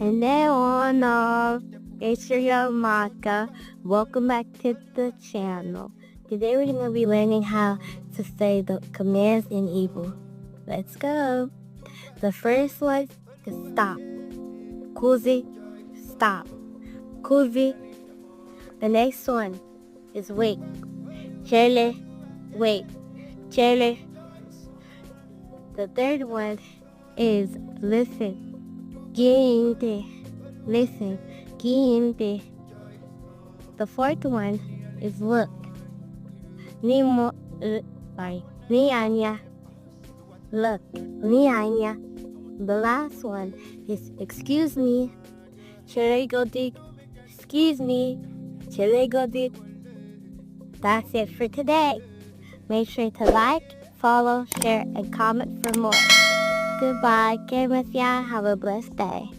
And then it's your young Maka. Welcome back to the channel. Today we're going to be learning how to say the commands in Igbo. Let's go. The first one is stop. Kuzi, stop. Kuzi. The next one is wait. Chele, wait. Chele. The third one is listen. Giinte, listen. Giinte. The fourth one is look. Nianya, look. Nianya. The last one is excuse me. Cheregodik. Excuse me. Cheregodik. That's it for today. Make sure to like, follow, share, and comment for more. Goodbye. Have a blessed day.